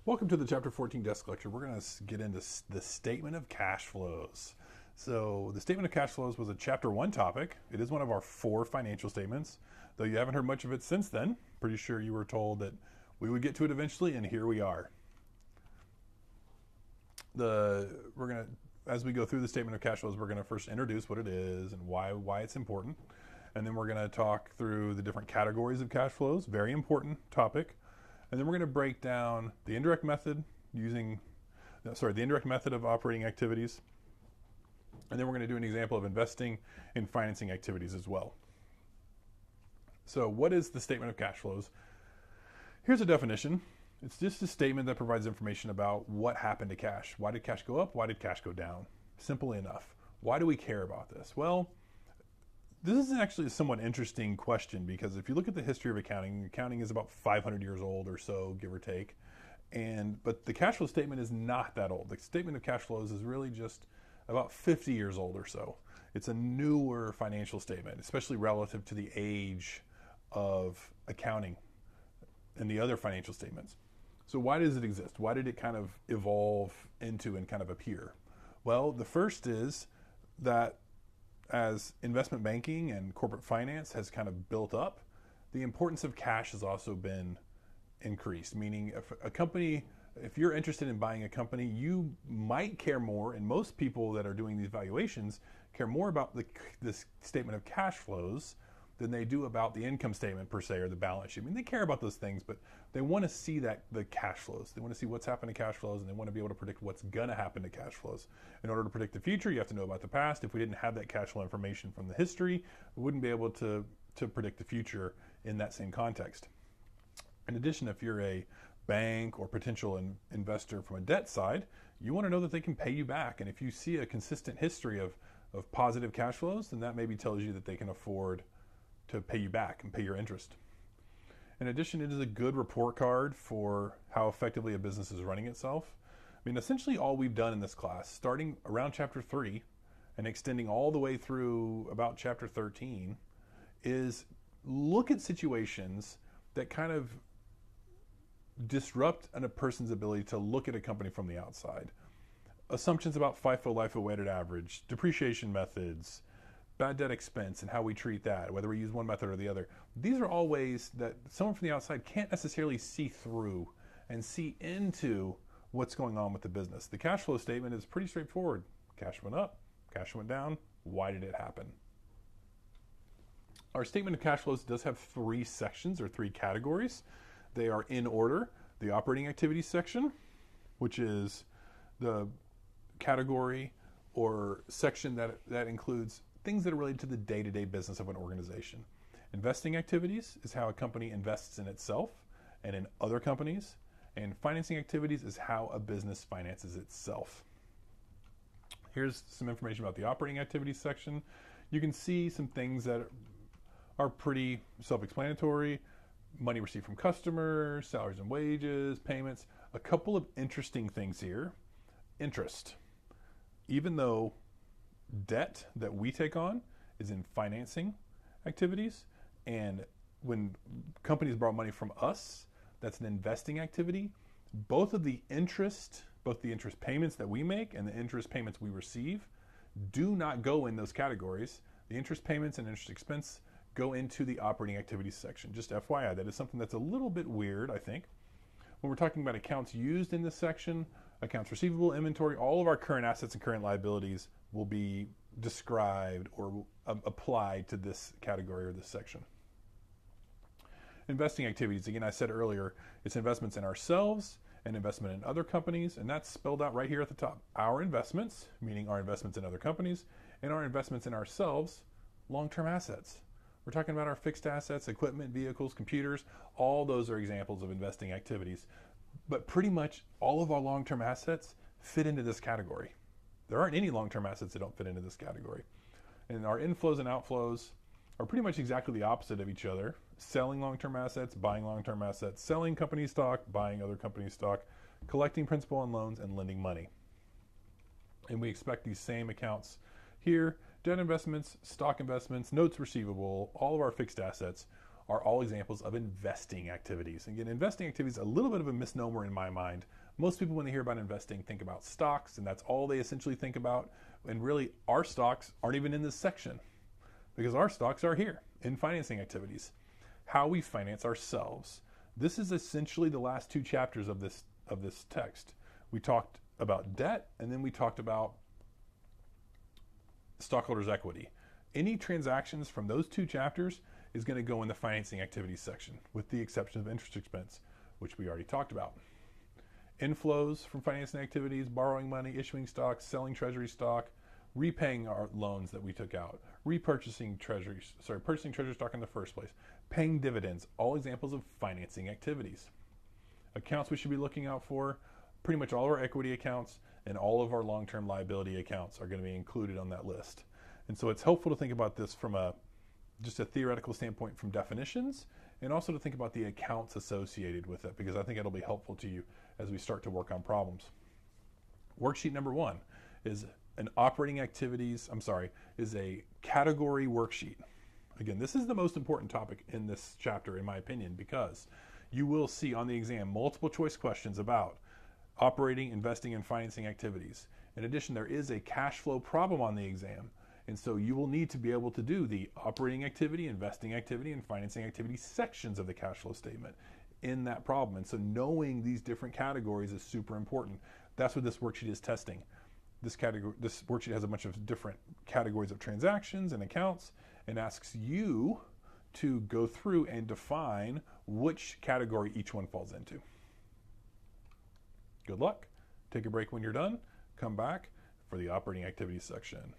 Welcome to the Chapter 14 desk lecture. We're going to get into the statement of cash flows. So the statement of cash flows was a Chapter 1 topic. It is one of our 4 financial statements, though you haven't heard much of it since then. Pretty sure you were told that we would get to it eventually, and here we are. As we go through the statement of cash flows, we're going to first introduce what it is and why it's important. And then we're going to talk through the different categories of cash flows, very important topic. And then we're going to break down the indirect method the indirect method of operating activities. And then we're going to do an example of investing and financing activities as well. So what is the statement of cash flows? Here's a definition. It's just a statement that provides information about what happened to cash. Why did cash go up? Why did cash go down? Simply enough. Why do we care about this? Well, this is actually a somewhat interesting question because if you look at the history of accounting is about 500 years old or so, give or take. But the cash flow statement is not that old. The statement of cash flows is really just about 50 years old or so. It's a newer financial statement, especially relative to the age of accounting and the other financial statements. So why does it exist? Why did it kind of evolve into and kind of appear? Well, the first is that as investment banking and corporate finance has kind of built up, the importance of cash has also been increased. Meaning if you're interested in buying a company, you might care more, and most people that are doing these valuations care more about this statement of cash flows than they do about the income statement per se or the balance sheet. I mean, they care about those things, but they want to see the cash flows. They want to see what's happened to cash flows, and they want to be able to predict what's going to happen to cash flows. In order to predict the future, you have to know about the past. If we didn't have that cash flow information from the history, we wouldn't be able to predict the future in that same context. In addition, if you're a bank or potential investor from a debt side, you want to know that they can pay you back. And if you see a consistent history of positive cash flows, then that maybe tells you that they can afford to pay you back and pay your interest. In addition, it is a good report card for how effectively a business is running itself. I mean, essentially all we've done in this class, starting around Chapter 3 and extending all the way through about Chapter 13, is look at situations that kind of disrupt a person's ability to look at a company from the outside. Assumptions about FIFO, LIFO weighted average, depreciation methods, bad debt expense and how we treat that, whether we use one method or the other. These are all ways that someone from the outside can't necessarily see through and see into what's going on with the business. The cash flow statement is pretty straightforward. Cash went up, cash went down. Why did it happen? Our statement of cash flows does have 3 sections or 3 categories. They are in order. The operating activities section, which is the category or section that includes things that are related to the day-to-day business of an organization. Investing activities is how a company invests in itself and in other companies. And financing activities is how a business finances itself. Here's some information about the operating activities section. You can see some things that are pretty self-explanatory. Money received from customers, salaries and wages, payments. A couple of interesting things here. Interest. Even though debt that we take on is in financing activities, and when companies borrow money from us, that's an investing activity. Both the interest payments that we make and the interest payments we receive do not go in those categories. The interest payments and interest expense go into the operating activities section. Just FYI, that is something that's a little bit weird, I think. When we're talking about accounts used in this section, accounts receivable, inventory, all of our current assets and current liabilities will be described or applied to this category or this section. Investing activities, again, I said earlier, it's investments in ourselves and investment in other companies, and that's spelled out right here at the top. Our investments, meaning our investments in other companies, and our investments in ourselves, long-term assets. We're talking about our fixed assets, equipment, vehicles, computers. All those are examples of investing activities. But pretty much all of our long-term assets fit into this category. There aren't any long-term assets that don't fit into this category. And our inflows and outflows are pretty much exactly the opposite of each other. Selling long-term assets, buying long-term assets, selling company stock, buying other company stock, collecting principal and loans, and lending money. And we expect these same accounts here. Debt investments, stock investments, notes receivable, all of our fixed assets are all examples of investing activities. Again, investing activities is a little bit of a misnomer in my mind. Most people, when they hear about investing, think about stocks, and that's all they essentially think about. And really, our stocks aren't even in this section because our stocks are here in financing activities. How we finance ourselves. This is essentially the last two chapters of this text. We talked about debt, and then we talked about stockholders' equity. Any transactions from those two chapters is going to go in the financing activities section, with the exception of interest expense, which we already talked about. Inflows from financing activities, borrowing money, issuing stock, selling treasury stock, repaying our loans that we took out, purchasing treasury stock in the first place, paying dividends, all examples of financing activities. Accounts we should be looking out for, pretty much all of our equity accounts and all of our long-term liability accounts are going to be included on that list. And so it's helpful to think about this from just a theoretical standpoint from definitions, and also to think about the accounts associated with it, because I think it'll be helpful to you as we start to work on problems. Worksheet number 1 is is a category worksheet. Again, this is the most important topic in this chapter, in my opinion, because you will see on the exam multiple choice questions about operating, investing, and financing activities. In addition, there is a cash flow problem on the exam. And so you will need to be able to do the operating activity, investing activity, and financing activity sections of the cash flow statement in that problem. And so knowing these different categories is super important. That's what this worksheet is testing. This worksheet has a bunch of different categories of transactions and accounts and asks you to go through and define which category each one falls into. Good luck. Take a break when you're done. Come back for the operating activities section.